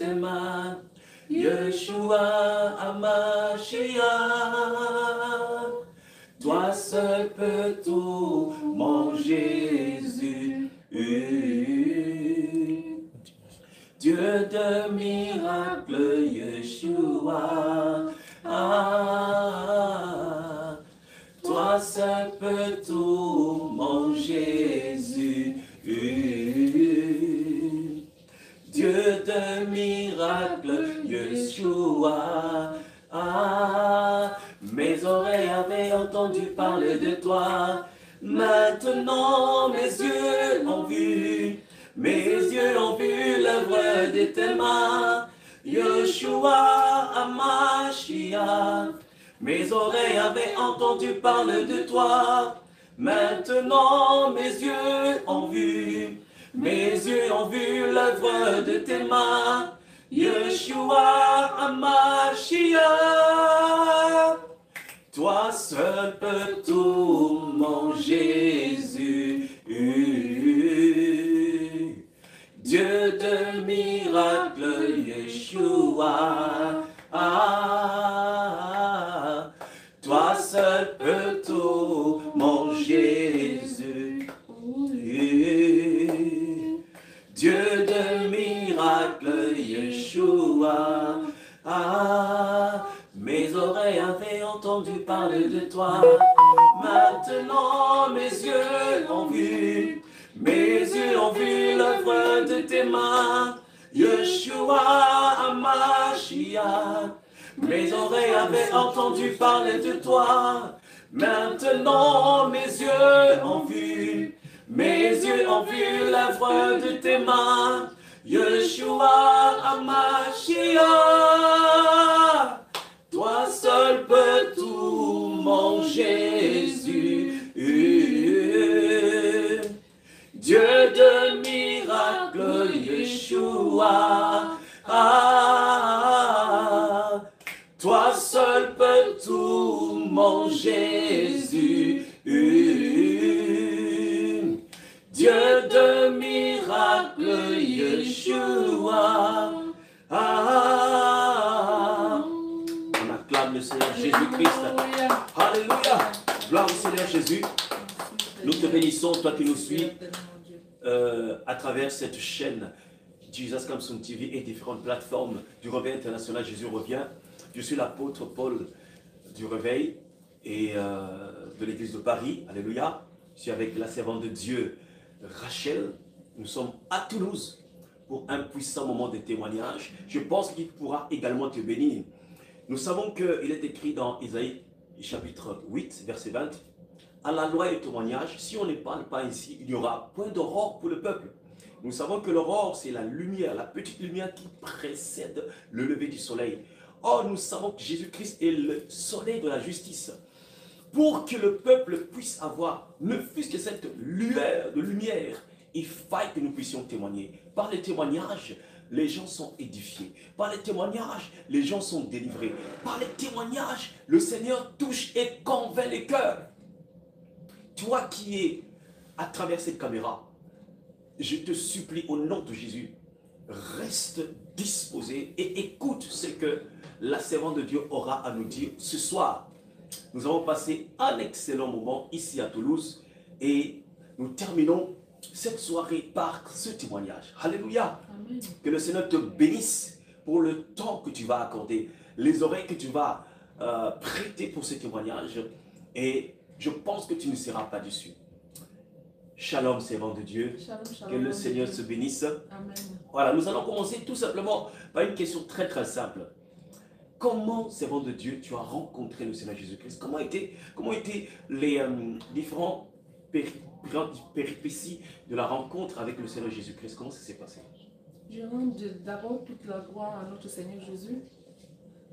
tes mains. Yeshua Hamashiach, toi seul peux tout, mon Jésus. Dieu de miracles, Yeshua. Toi seul peux tout, mon Jésus. Dieu de miracles, Yeshua. Mes oreilles avaient entendu parler de toi. Maintenant mes yeux ont vu. Mes yeux ont vu l'œuvre de tes mains. Yeshua Hamashiach. Mes oreilles avaient entendu parler de toi. Maintenant mes yeux ont vu. Mes yeux ont vu l'œuvre de tes mains. Yeshua Hamashiach. Toi seul peux tout, mon Jésus. Dieu de miracles, Yeshua. Toi seul peux tout, mon Jésus. Dieu de miracles, Yeshua. Mes oreilles avaient entendu parler de toi. Maintenant mes yeux ont vu. Mes yeux ont vu l'œuvre de tes mains. Yeshua Hamashiach. Mes oreilles avaient entendu parler de toi. Maintenant mes yeux ont vu. Mes yeux ont vu l'œuvre de tes mains. Yeshua Hamashiach. Toi seul peux tout, mon Jésus. Dieu de miracles, Yeshua. Toi seul peux tout, mon Jésus. Dieu de miracles, Yeshua. On acclame le Seigneur Jésus-Christ. Alléluia. Gloire au Seigneur Jésus. Nous te bénissons, toi qui nous suis, à travers cette chaîne Jesus Comes on TV et différentes plateformes du Réveil International. Jésus revient. Je suis l'apôtre Paul du Réveil et de l'Église de Paris. Alléluia. Je suis avec la servante de Dieu, Rachel. Nous sommes à Toulouse pour un puissant moment de témoignage. Je pense qu'il pourra également te bénir. Nous savons qu'il est écrit dans Isaïe chapitre 8, verset 20. À la loi et au témoignage, si on ne parle pas ici, il n'y aura point d'aurore pour le peuple. Nous savons que l'aurore, c'est la lumière, la petite lumière qui précède le lever du soleil. Or, nous savons que Jésus-Christ est le soleil de la justice. Pour que le peuple puisse avoir, ne fût-ce que cette lueur de lumière, il faille que nous puissions témoigner. Par les témoignages, les gens sont édifiés. Par les témoignages, les gens sont délivrés. Par les témoignages, le Seigneur touche et convainc les cœurs. Toi qui es à travers cette caméra, je te supplie au nom de Jésus, reste disposé et écoute ce que la servante de Dieu aura à nous dire ce soir. Nous avons passé un excellent moment ici à Toulouse et nous terminons cette soirée par ce témoignage. Alléluia. Amen. Que le Seigneur te bénisse pour le temps que tu vas accorder, les oreilles que tu vas prêter pour ce témoignage et je pense que tu ne seras pas déçu. Shalom, servant de Dieu. Shalom, shalom, que le Seigneur se bénisse. Amen. Voilà, nous allons commencer tout simplement par une question très très simple. Comment, servant de Dieu, tu as rencontré le Seigneur Jésus-Christ? Comment étaient les différents péripéties de la rencontre avec le Seigneur Jésus-Christ? Comment ça s'est passé? Je rends d'abord toute la gloire à notre Seigneur Jésus.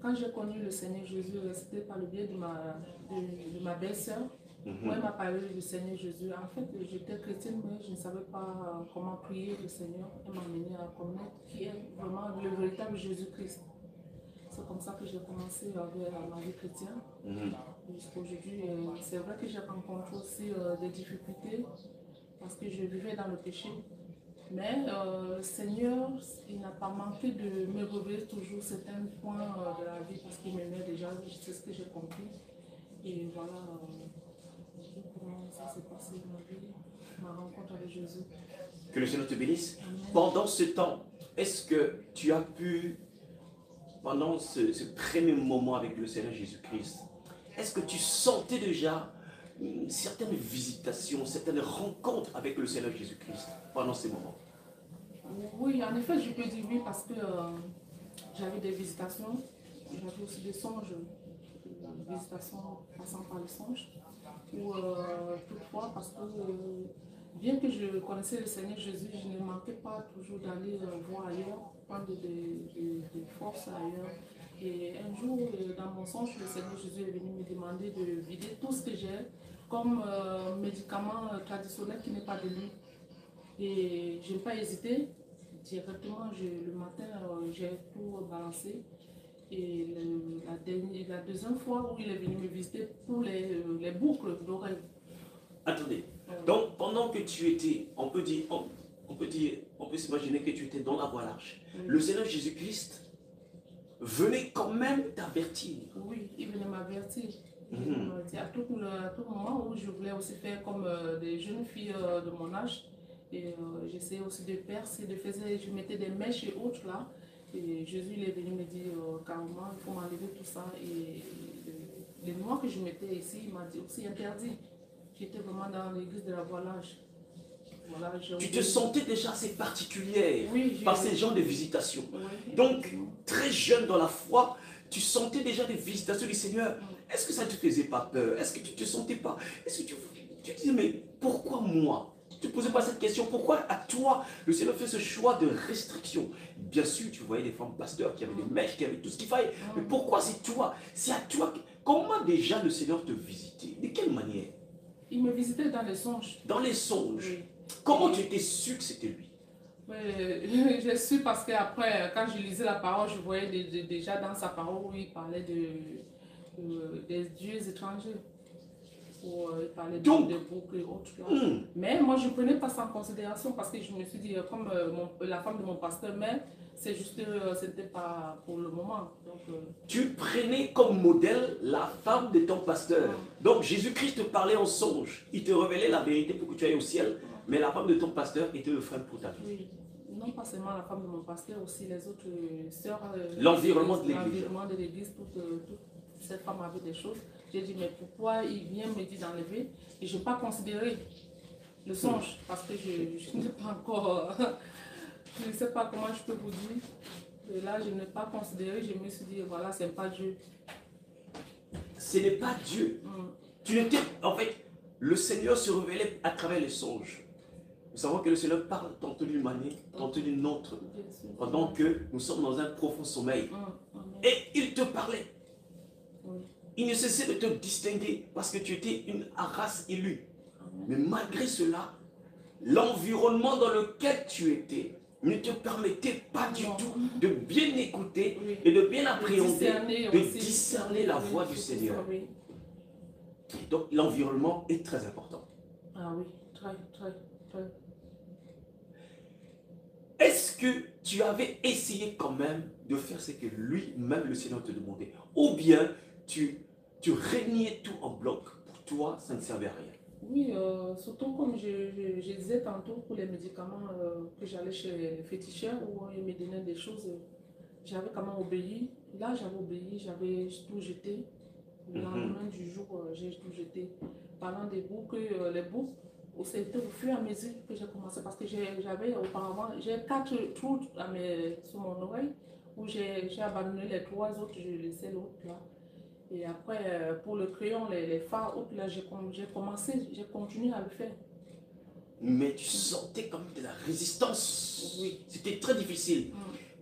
Quand j'ai connu le Seigneur Jésus, c'était par le biais de ma belle-sœur. Moi, elle m'a parlé du Seigneur Jésus. En fait, j'étais chrétienne, mais je ne savais pas comment prier le Seigneur. Elle m'a amené à connaître qui est vraiment le véritable Jésus-Christ. C'est comme ça que j'ai commencé avec ma vie chrétienne. Jusqu'à aujourd'hui, c'est vrai que j'ai rencontré aussi des difficultés parce que je vivais dans le péché. Mais le Seigneur, il n'a pas manqué de me révéler toujours certains points de la vie parce qu'il m'aimait déjà, c'est ce que j'ai compris. Et voilà comment ça s'est passé dans ma vie, ma rencontre avec Jésus. Que le Seigneur te bénisse. Amen. Pendant ce temps, est-ce que tu as pu, pendant ce premier moment avec le Seigneur Jésus-Christ, est-ce que tu sentais déjà certaines visitations, certaines rencontres avec le Seigneur Jésus-Christ pendant ces moments? Oui, en effet, je peux dire oui parce que j'avais des visitations, j'avais aussi des songes, visitations passant par les songes. Ou toutefois, parce que bien que je connaissais le Seigneur Jésus, je ne manquais pas toujours d'aller voir ailleurs, prendre des forces ailleurs. Et un jour, dans mon songe, le Seigneur Jésus est venu me demander de vider tout ce que j'ai comme médicament traditionnel qui n'est pas de lui. Et je n'ai pas hésité. Directement, le matin, j'ai tout balancé. Et la deuxième fois où il est venu me visiter pour les boucles d'oreilles. Attendez, donc pendant que tu étais, on peut s'imaginer que tu étais dans la voie large. Oui. Le Seigneur Jésus-Christ venait quand même t'avertir. Oui, il venait m'avertir. À tout moment où je voulais aussi faire comme des jeunes filles de mon âge. Et j'essayais aussi de percer, je mettais des mèches et autres là. Et Jésus il est venu me dire carrément, il faut m'enlever tout ça. Et les noix que je mettais ici, il m'a dit aussi interdit. J'étais vraiment dans l'église de la voie large. Voilà, tu te sentais déjà assez particulière par ces genres de visitations. Oui. Donc, très jeune dans la foi, tu sentais déjà des visitations du Seigneur. Est-ce que ça ne te faisait pas peur? Est-ce que tu ne te sentais pas? Est-ce que tu disais, mais pourquoi moi? Tu ne te posais pas cette question. Pourquoi à toi, le Seigneur fait ce choix de restriction? Bien sûr, tu voyais des femmes pasteurs qui avaient des mèches, qui avaient tout ce qu'il fallait. Mais pourquoi c'est toi? C'est à toi. Comment déjà le Seigneur te visitait? De quelle manière? Il me visitait dans les songes. Dans les songes. Oui. Comment tu étais sûr que c'était lui? J'ai su parce qu'après, quand je lisais la parole, je voyais déjà dans sa parole où il parlait des dieux étrangers. Où il parlait de boucles et autres. Mais moi, je ne prenais pas ça en considération parce que je me suis dit, comme la femme de mon pasteur, mais c'est juste, c'était pas pour le moment. Donc, tu prenais comme modèle la femme de ton pasteur. Donc Jésus-Christ te parlait en songe. Il te révélait la vérité pour que tu ailles au ciel. Mais la femme de ton pasteur était le frein pour ta vie. Oui. Non pas seulement la femme de mon pasteur, aussi les autres sœurs. L'environnement de l'église. L'environnement de l'église, toutes ces femmes avaient des choses. J'ai dit, mais pourquoi il vient me dire d'enlever? Et je n'ai pas considéré le songe, parce que je n'ai pas encore... je ne sais pas comment je peux vous dire. Et là, je n'ai pas considéré, je me suis dit, voilà, ce n'est pas Dieu. Ce n'est pas Dieu. Tu n'étais... En fait, le Seigneur se révélait à travers les songes. Nous savons que le Seigneur parle tantôt d'une manière, tantôt d'une autre, pendant que nous sommes dans un profond sommeil. Et il te parlait. Il ne cessait de te distinguer parce que tu étais une race élue. Mais malgré cela, l'environnement dans lequel tu étais ne te permettait pas du tout de bien écouter et de bien appréhender, de discerner la voix du Seigneur. Donc l'environnement est très important. Ah oui, très, très, très. Est-ce que tu avais essayé quand même de faire ce que lui-même le Seigneur te demandait? Ou bien tu régnais tout en bloc? Pour toi, ça ne servait à rien. Oui, surtout comme je disais tantôt pour les médicaments que j'allais chez les féticheurs où ils me donnaient des choses, j'avais quand même obéi. Là, j'avais obéi, j'avais tout jeté. Le lendemain du jour, j'ai tout jeté. Parlant des boucles, les boucles, c'était au fur et à mesure que j'ai commencé parce que j'avais auparavant, j'ai 4 trous sur mon oreille où j'ai abandonné les 3 autres, je laissais l'autre là. Et après, pour le crayon, les fards, là, j'ai continué à le faire. Mais tu sentais comme de la résistance. Oui. C'était très difficile.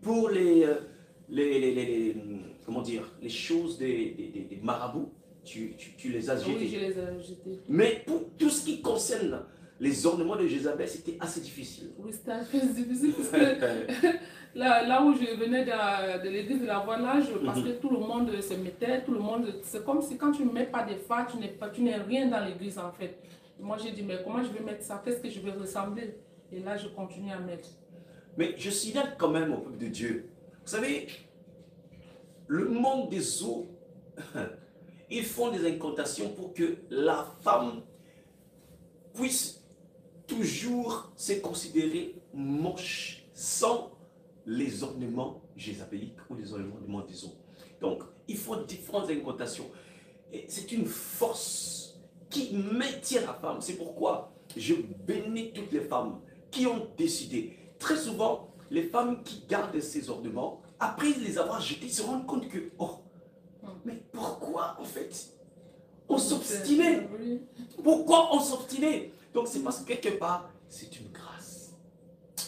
Pour comment dire, les choses des marabouts, tu les as jetés. Oui, je les ai jetés. Mais pour tout ce qui concerne les ornements de Jézabel, c'était assez difficile. Oui, c'était assez difficile parce que là où je venais de l'église de la voie large, parce que tout le monde se mettait, c'est comme si quand tu ne mets pas des fards, tu n'es rien dans l'église en fait. Et moi j'ai dit, mais comment je vais mettre ça? Qu'est-ce que je vais ressembler? Et là, je continue à mettre. Mais je signale quand même au peuple de Dieu. Vous savez, le monde des eaux, ils font des incantations pour que la femme puisse toujours se considérer moche sans les ornements jézabéliques ou les ornements des eaux. Donc, ils font différentes incantations. Et c'est une force qui maintient la femme. C'est pourquoi je bénis toutes les femmes qui ont décidé. Très souvent, les femmes qui gardent ces ornements, après les avoir jetés, se rendent compte que, oh, mais pourquoi en fait on s'obstinait? Pourquoi on s'obstinait? Donc c'est parce que quelque part, c'est une grâce.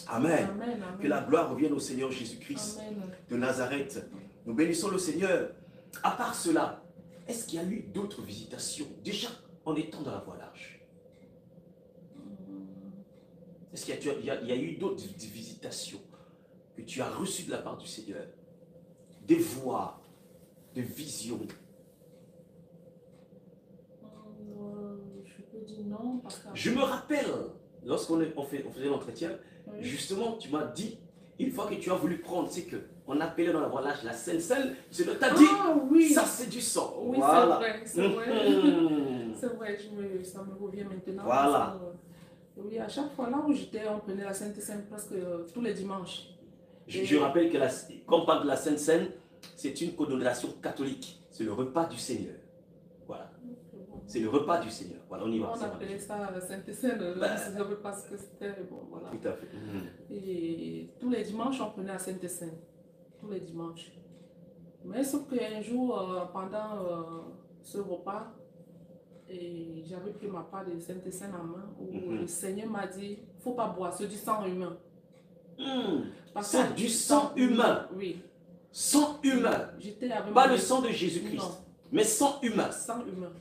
Amen. Amen, amen. Que la gloire revienne au Seigneur Jésus-Christ de Nazareth. Nous bénissons le Seigneur. À part cela, est-ce qu'il y a eu d'autres visitations déjà en étant dans la voie large? Est-ce qu'il y a eu d'autres visitations que tu as reçues de la part du Seigneur? Des voix, des visions? Je peux dire non. Parce que... Je me rappelle, lorsqu'on faisait l'entretien, oui. Justement, tu m'as dit, une fois que tu as voulu prendre, c'est qu'on appelait dans la voie large la Sainte Seine, tu t'as dit, oui. Ça c'est du sang. Oui, voilà. C'est vrai. C'est vrai, ça me revient maintenant. Voilà. Oui, à chaque fois là où j'étais, on prenait la Sainte Seine presque tous les dimanches. Je rappelle que quand on parle de la Sainte Seine, c'est une connotation catholique. C'est le repas du Seigneur. Voilà. C'est le repas du Seigneur. Voilà, on y va. On appelait ça la Sainte Seine. Je ne savais pas ce que c'était. Bon, voilà. Tout à fait. Et tous les dimanches, on prenait la Sainte Seine. Tous les dimanches. Mais sauf qu'un jour, pendant ce repas, j'avais pris ma part de Sainte Seine en main, où le Seigneur m'a dit, il ne faut pas boire, c'est du sang humain. C'est du sang humain. Oui. Sang humain. Pas le sang de Jésus-Christ, mais sang humain. Sang humain.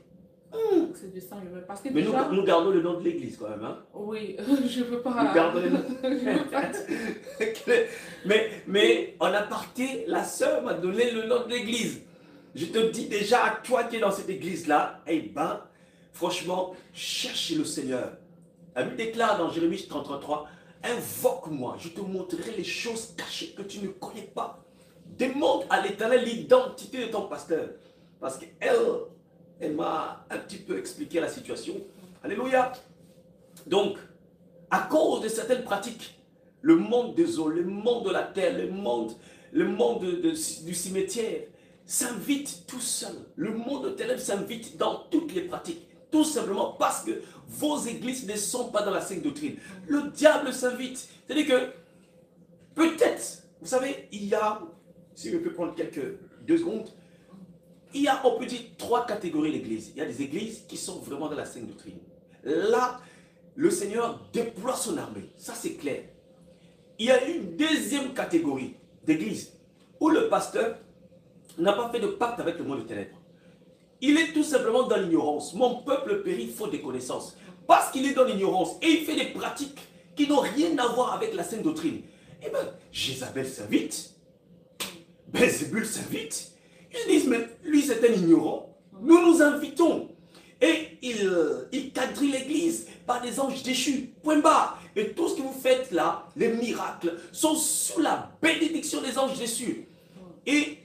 C'est du sang humain. Parce que mais déjà, nous gardons le nom de l'église quand même. Hein? Oui, je ne veux pas. Nous gardons le nom. mais en aparté, la sœur m'a donné le nom de l'église. Je te dis déjà à toi qui es dans cette église-là, eh ben, franchement, cherchez le Seigneur. La Bible déclare dans Jérémie 33, invoque-moi, je te montrerai les choses cachées que tu ne connais pas. Demande à l'Éternel l'identité de ton pasteur. Parce qu'elle m'a un petit peu expliqué la situation. Alléluia. Donc, à cause de certaines pratiques, le monde des eaux, le monde de la terre, le monde du cimetière s'invite tout seul. Le monde de ténèbres s'invite dans toutes les pratiques. Tout simplement parce que vos églises ne sont pas dans la sainte doctrine. Le diable s'invite. C'est-à-dire que, peut-être, vous savez, il y a, si je peux prendre 2 secondes, il y a, on peut dire, 3 catégories d'églises. Il y a des églises qui sont vraiment dans la sainte doctrine. Là, le Seigneur déploie son armée. Ça, c'est clair. Il y a une deuxième catégorie d'églises où le pasteur n'a pas fait de pacte avec le monde de ténèbres. Il est tout simplement dans l'ignorance. Mon peuple périt faute de connaissances. Parce qu'il est dans l'ignorance et il fait des pratiques qui n'ont rien à voir avec la sainte doctrine. Eh bien, Jézabel s'invite, Belzébul s'invite. Ils disent, mais lui c'est un ignorant. Nous nous invitons. Et il quadrille l'église par des anges déchus. Point barre. Et tout ce que vous faites là, les miracles, sont sous la bénédiction des anges déchus. Et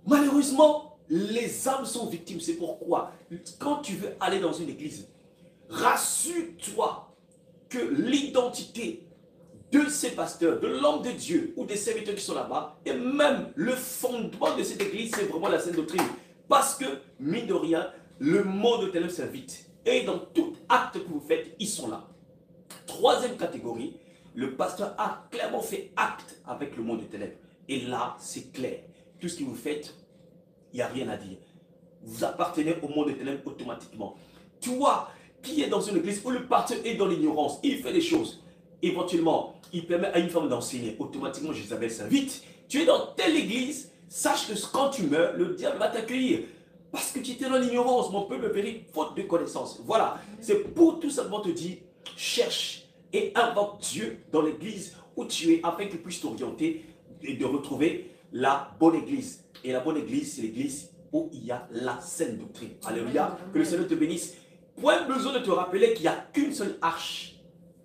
malheureusement, les âmes sont victimes. C'est pourquoi, quand tu veux aller dans une église, rassure-toi que l'identité de ces pasteurs, de l'homme de Dieu ou des serviteurs qui sont là-bas, et même le fondement de cette église, c'est vraiment la sainte doctrine. Parce que, mine de rien, le monde de ténèbres s'invite. Et dans tout acte que vous faites, ils sont là. 3e catégorie, le pasteur a clairement fait acte avec le monde de ténèbres. Et là, c'est clair. Tout ce que vous faites, il n'y a rien à dire. Vous appartenez au monde des ténèbres automatiquement. Toi, qui est dans une église où le pasteur est dans l'ignorance, il fait des choses. Éventuellement, il permet à une femme d'enseigner. Automatiquement, Jézabel s'invite. Tu es dans telle église, sache que quand tu meurs, le diable va t'accueillir. Parce que tu étais dans l'ignorance. Mon peuple périt faute de connaissance. Voilà. C'est pour tout simplement te dire, cherche et invoque Dieu dans l'église où tu es afin qu'il puisse t'orienter et de retrouver la bonne église. Et la bonne église, c'est l'église où il y a la sainte doctrine. Alléluia. Que le Seigneur te bénisse. Point besoin de te rappeler qu'il n'y a qu'une seule arche,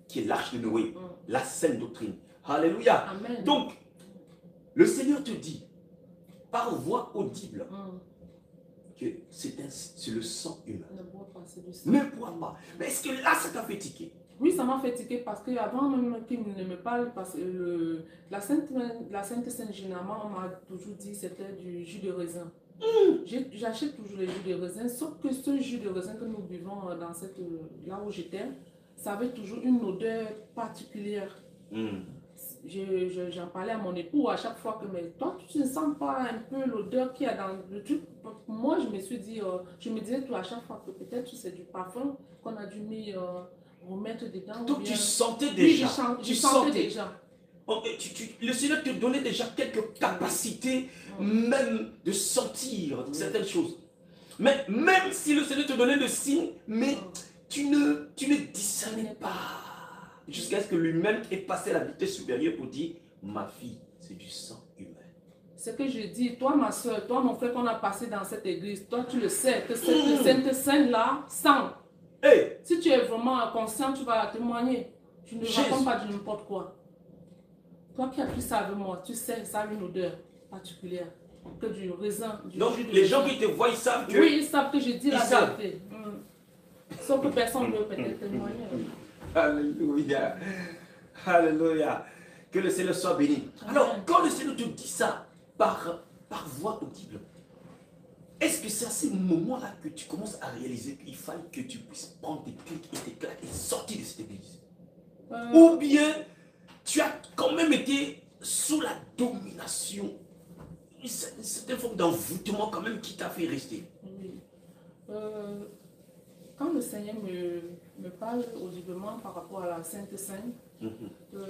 qui est l'arche de Noé. la saine doctrine. Alléluia. Amen. Donc, le Seigneur te dit, par voix audible, que c'est le sang humain. Ne bois pas, c'est du sang. Ne bois pas. Mais est-ce que là, ça t'a fait tiquer? Oui, ça m'a fait tiquer parce qu'avant même qu'il ne me parle, parce que la Sainte Seine, généralement, on m'a toujours dit que c'était du jus de raisin. J'achète toujours les jus de raisin, sauf que ce jus de raisin que nous buvons là où j'étais, ça avait toujours une odeur particulière. J'en parlais à mon époux à chaque fois que, mais toi, tu ne sens pas un peu l'odeur qu'il y a dans le truc? Moi, je me suis dit, je me disais tout à chaque fois que peut-être c'est du parfum qu'on a dû remettre dedans. Donc tu sentais déjà. Oui, je sentais déjà. Le Seigneur te donnait déjà quelques capacités, même de sentir certaines choses. Mais même si le Seigneur te donnait le signe, mais tu ne discernais pas. Jusqu'à ce que lui-même ait passé à la vitesse supérieure pour dire, ma fille, c'est du sang humain. Ce que je dis, toi ma soeur, toi mon frère qu'on a passé dans cette église, toi tu le sais, que cette Sainte Seine-là sent. Hey. Si tu es vraiment conscient, tu vas témoigner. Je ne raconte pas de n'importe quoi. Toi qui as pris ça avec moi, tu sais, ça a une odeur particulière. Que du raisin. Donc les gens qui te voient, ils savent que... Oui, ils savent que je dis la vérité. Sauf que personne ne veut peut-être témoigner. Alléluia. Alléluia. Que le Seigneur soit béni. Alors, quand le Seigneur te dit ça par voix audible, est-ce que c'est à ce moment-là que tu commences à réaliser qu'il fallait que tu puisses prendre tes clics et tes claques et sortir de cette église? Ou bien tu as quand même été sous la domination, c'est une forme d'envoûtement quand même qui t'a fait rester? Oui. Quand le Seigneur me parle audiblement par rapport à la Sainte Seine,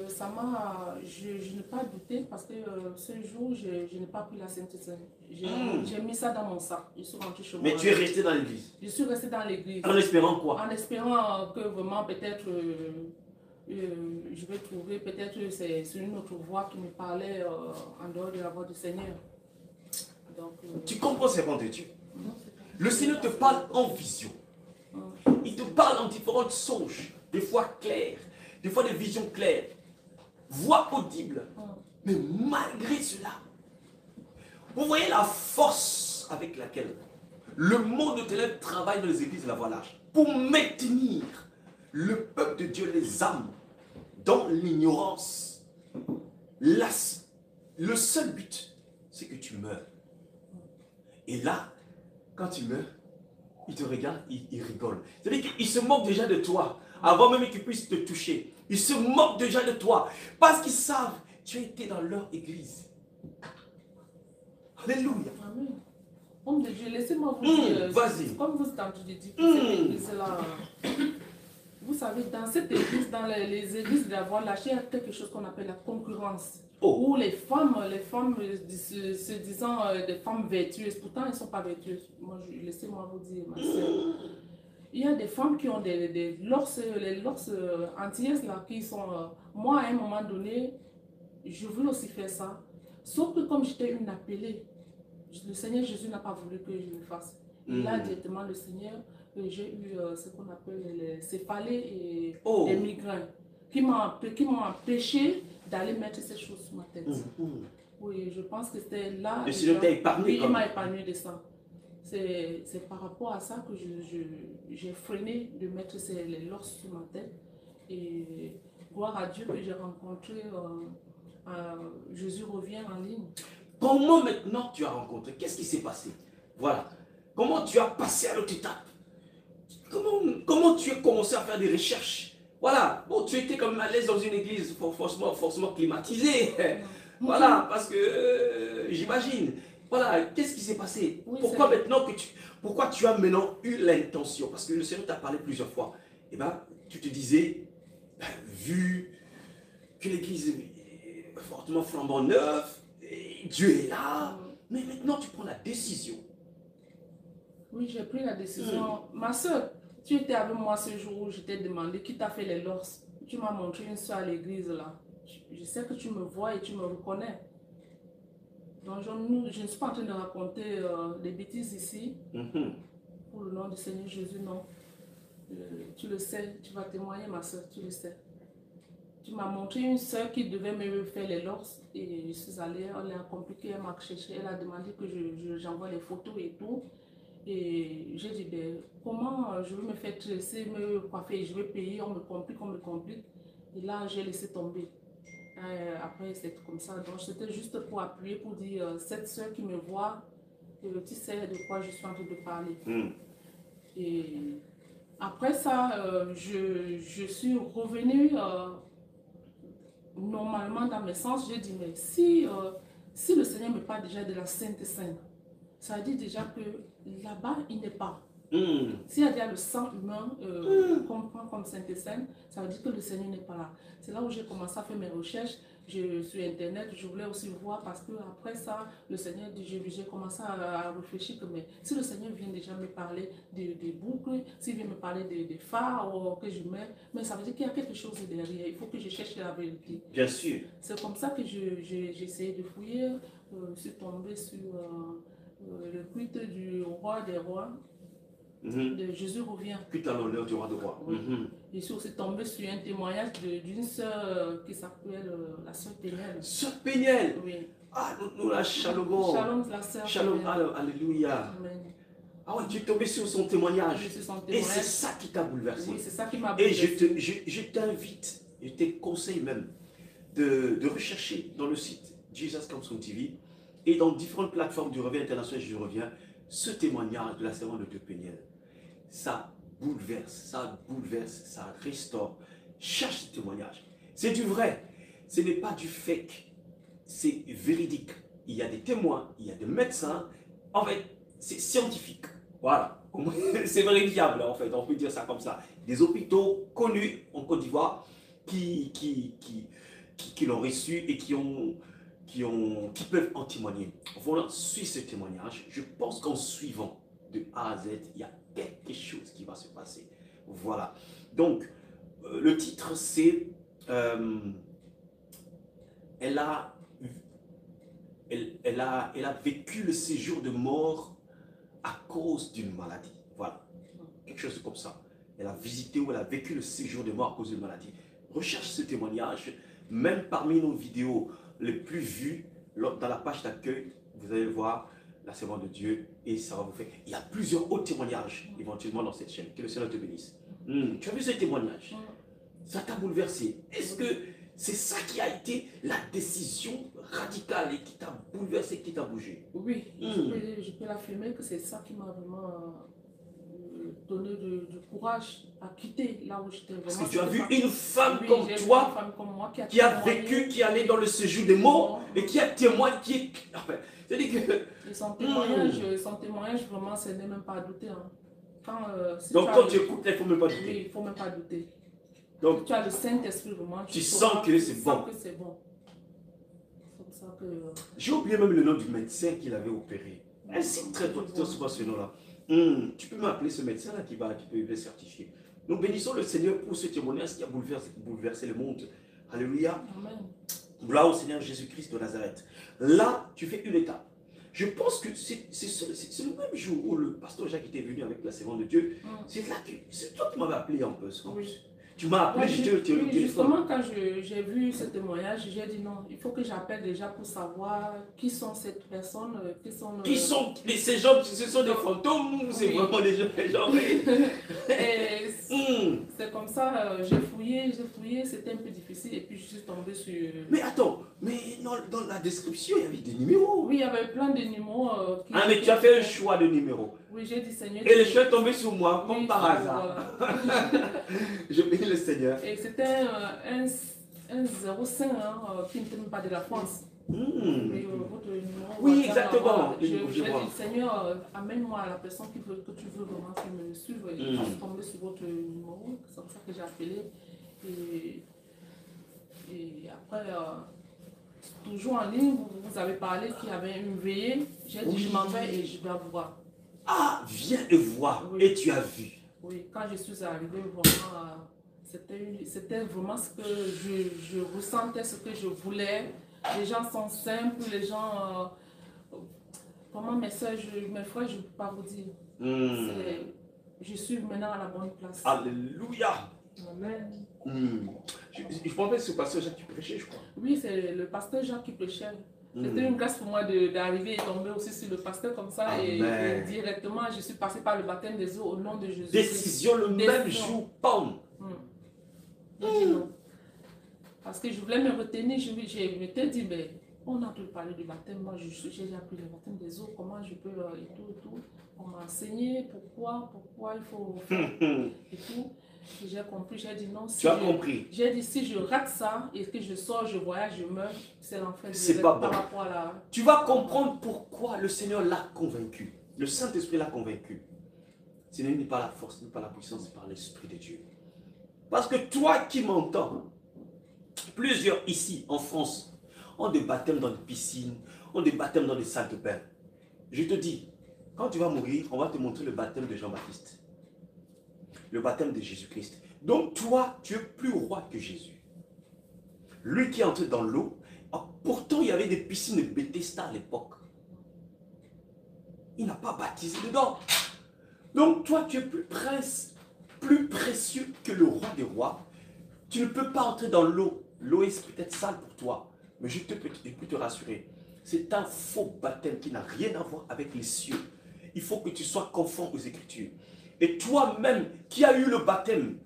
ça m'a, je n'ai pas douté parce que ce jour, je n'ai pas pris la Sainte Seine. J'ai mis ça dans mon sac. Je suis rentrée chez moi. Mais tu es resté dans l'église? Je suis restée dans l'église. En espérant quoi? En espérant que vraiment peut-être je vais trouver, peut-être c'est une autre voix qui me parlait en dehors de la voix du Seigneur. Donc, tu comprends ce qu'on te dit? Le Seigneur te parle en vision. Il te parle en différentes songes, des fois claires, des fois des visions claires, voix audible. Mais malgré cela, vous voyez la force avec laquelle le monde de ténèbres travaille dans les églises de la voie large pour maintenir le peuple de Dieu, les âmes, dans l'ignorance. Le seul but, c'est que tu meurs. Et là, quand tu meurs, il te regarde, il rigole. C'est-à-dire qu'il se moque déjà de toi, avant même qu'il puisse te toucher. Ils se moquent déjà de toi, parce qu'ils savent que tu as été dans leur église. Alléluia. Amen. Homme de Dieu, laissez-moi vous dire, comme vous êtes en train de dire, cette église-là, vous savez, dans cette église, dans les églises de la voie lâchée, il y a quelque chose qu'on appelle la concurrence. Où les femmes se disant des femmes vertueuses, pourtant elles ne sont pas vertueuses. Laissez-moi vous dire, ma soeur. Il y a des femmes qui ont les lorses antillaises là, qui sont... moi, à un moment donné, je voulais aussi faire ça. Sauf que comme j'étais une appelée, le Seigneur Jésus n'a pas voulu que je le fasse. Et là, directement, le Seigneur, j'ai eu ce qu'on appelle les céphalées et les migraines qui m'ont empêché d'aller mettre ces choses sur ma tête. Oui, je pense que c'était là. Le Seigneur t'a épargné. Oui, il m'a épargné de ça. C'est par rapport à ça que j'ai freiné de mettre les lorses sur ma tête. Et gloire à Dieu que j'ai rencontré, Jésus revient en ligne. Comment maintenant tu as rencontré? Qu'est-ce qui s'est passé? Voilà. Comment tu as passé à l'autre étape? Comment tu as commencé à faire des recherches? Voilà. Bon, tu étais comme à l'aise dans une église forcément climatisée. Voilà, parce que j'imagine. Voilà, qu'est-ce qui s'est passé? Oui, pourquoi tu as maintenant eu l'intention? Parce que le Seigneur t'a parlé plusieurs fois. Eh bien, tu te disais, vu que l'église est fortement flambant neuf, et Dieu est là, mais maintenant tu prends la décision. Oui, j'ai pris la décision. Ma soeur, tu étais avec moi ce jour où je t'ai demandé qui t'a fait les lorses. Tu m'as montré une soeur à l'église là. Je sais que tu me vois et tu me reconnais. Donc je ne suis pas en train de raconter des bêtises ici. Pour le nom du Seigneur Jésus, non. Tu le sais, tu vas témoigner ma soeur, tu le sais. tu m'as montré une soeur qui devait me faire les lors et je suis allée, elle a compliqué, elle m'a cherché, elle a demandé que j'envoie les photos et tout. Et j'ai dit, ben, comment je vais me faire tresser, me coiffer, je vais payer, on me complique, on me complique. Et là, j'ai laissé tomber. Après, c'est comme ça. Donc, c'était juste pour appuyer, pour dire, cette soeur qui me voit, tu sais de quoi je suis en train de parler. Et après ça, je suis revenue normalement dans mes sens. J'ai dit, mais si le Seigneur me parle déjà de la Sainte Seine, ça dit déjà que là-bas, il n'est pas. S'il y a déjà le sang humain qu'on prend comme Sainte Seine, ça veut dire que le Seigneur n'est pas là. C'est là où j'ai commencé à faire mes recherches sur Internet. Je voulais aussi voir parce que après ça, le Seigneur, j'ai commencé à réfléchir que mais, si le Seigneur vient déjà me parler des boucles, s'il vient me parler des phares que je mets, mais ça veut dire qu'il y a quelque chose derrière. Il faut que je cherche la vérité. Bien sûr. C'est comme ça que j'ai essayé de fouiller. Je suis tombée sur le culte du roi des rois. De Jésus revient. Culte à l'honneur du roi de roi. Oui. Je suis aussi tombée sur un témoignage d'une sœur qui s'appelle la sœur Péniel. Sœur Péniel. Oui. Ah, nous la Shalom. Shalom, la sœur. Shalom, alléluia. Amen. Ah ouais, tu es tombé sur son témoignage. Oui, sur son Et témoignage. c'est ça qui t'a bouleversé. Oui, c'est ça qui m'a Et bouleversé. je t'invite, je te conseille même de rechercher dans le site Jesus Comes Home TV et dans différentes plateformes du Réveil International, je reviens, ce témoignage de la servante de Péniel. Ça bouleverse, ça restaure. Cherche ce témoignage. C'est du vrai. Ce n'est pas du fake. C'est véridique. Il y a des témoins, il y a des médecins. En fait, c'est scientifique. Voilà. C'est vérifiable, en fait. On peut dire ça comme ça. Des hôpitaux connus en Côte d'Ivoire qui l'ont reçu et qui peuvent en témoigner. Voilà, suis ce témoignage. Je pense qu'en suivant de A à Z, il y a quelque chose qui va se passer. Voilà. Donc, le titre, c'est elle a vécu le séjour de mort à cause d'une maladie. Voilà. Quelque chose comme ça. Elle a visité ou elle a vécu le séjour de mort à cause d'une maladie. Recherche ce témoignage. Même parmi nos vidéos les plus vues, dans la page d'accueil, vous allez voir la servante de Dieu et ça va vous faire. Il y a plusieurs autres témoignages éventuellement dans cette chaîne. Que le Seigneur te bénisse. Tu as vu ce témoignage? Ça t'a bouleversé. Est-ce que c'est ça qui a été la décision radicale et qui t'a bouleversé, qui t'a bougé? Oui, je peux l'affirmer que c'est ça qui m'a vraiment donné du courage à quitter là où j'étais vraiment. Parce que tu as vu une femme comme toi, une femme comme moi, qui a vécu, qui est allée dans le séjour des morts et qui a témoigné, c'est-à-dire que... Et son témoignage, vraiment, ce n'est même pas à douter. Hein. Donc quand tu écoutes, il ne faut même pas douter. Oui, il ne faut même pas douter. Donc, tu as le Saint-Esprit vraiment. Tu sens que c'est bon. C'est bon. C'est comme ça que... J'ai oublié même le nom du médecin qui l'avait opéré. C'est très souvent ce nom-là. Tu peux m'appeler ce médecin-là qui peut le certifier. Nous bénissons le Seigneur pour ce témoignage qui a bouleversé le monde. Alléluia. Amen. Gloire au Seigneur Jésus-Christ de Nazareth. Là, tu fais une étape. Je pense que c'est le même jour où le pasteur Jacques était venu avec la servante de Dieu. C'est toi qui m'avais appelé un peu. Oui. Tu m'as appelé, j'étais au téléphone. Justement, quand j'ai vu ce témoignage, j'ai dit non, il faut que j'appelle déjà pour savoir qui sont ces personnes, ces gens, ce sont des fantômes ou c'est vraiment des gens C'est comme ça, j'ai fouillé, c'était un peu difficile et puis je suis tombée sur... Mais attends, mais dans la description, il y avait des numéros. Oui, il y avait plein de numéros. Mais tu as fait un choix de numéros. Oui, j'ai dit Seigneur. Et le choix est tombé sur moi, comme par hasard. Voilà. Je bénis le Seigneur. Et c'était un 05 qui n'était même pas de la France. Votre numéro, oui, exactement. J'ai dit, Seigneur, amène-moi la personne que tu veux vraiment qui me suive. Et je suis tombée sur votre numéro, c'est comme ça que j'ai appelé. Et après, toujours en ligne, vous avez parlé qu'il y avait une veillée. J'ai dit, je m'en vais et je vais voir. Ah, viens et voir. Oui. Et tu as vu. Oui, quand je suis arrivée, vraiment, c'était vraiment ce que je ressentais, ce que je voulais. Les gens sont simples, les gens... Comment mes soeurs, mes frères, je ne peux pas vous dire. Je suis maintenant à la bonne place. Alléluia. Amen. Je me rappelle, c'est le pasteur Jacques qui prêchait, je crois. Oui, c'est le pasteur Jacques qui prêchait. C'était une grâce pour moi d'arriver et tomber aussi sur le pasteur comme ça. Et directement, je suis passé par le baptême des eaux au nom de Jésus. Décision le même jour, pam. Non. Parce que je voulais me retenir, je m'étais dit, mais on a tout parlé du baptême, moi j'ai déjà pris le baptême des eaux, comment je peux, et tout. On m'a enseigné pourquoi il faut faire, et tout. J'ai compris, j'ai dit non. Si tu as compris. J'ai dit si je rate ça et que je sors, je voyage, je meurs, c'est l'enfer. C'est pas bon. Par rapport à la... Tu vas comprendre pourquoi le Seigneur l'a convaincu. Le Saint-Esprit l'a convaincu. Ce n'est ni par la force, ni par la puissance, c'est par l'Esprit de Dieu. Parce que toi qui m'entends, plusieurs ici en France ont des baptêmes dans des piscines, ont des baptêmes dans des salles de bain. Je te dis, quand tu vas mourir, on va te montrer le baptême de Jean-Baptiste. Le baptême de Jésus-Christ. Donc toi, tu es plus roi que Jésus. Lui qui est entré dans l'eau, pourtant il y avait des piscines de Bethesda à l'époque. Il n'a pas baptisé dedans. Donc toi, tu es plus prince, plus précieux que le roi des rois. Tu ne peux pas entrer dans l'eau. L'eau est peut-être sale pour toi, mais je peux te rassurer. C'est un faux baptême qui n'a rien à voir avec les cieux. Il faut que tu sois conforme aux Écritures. Et toi-même qui as eu le baptême,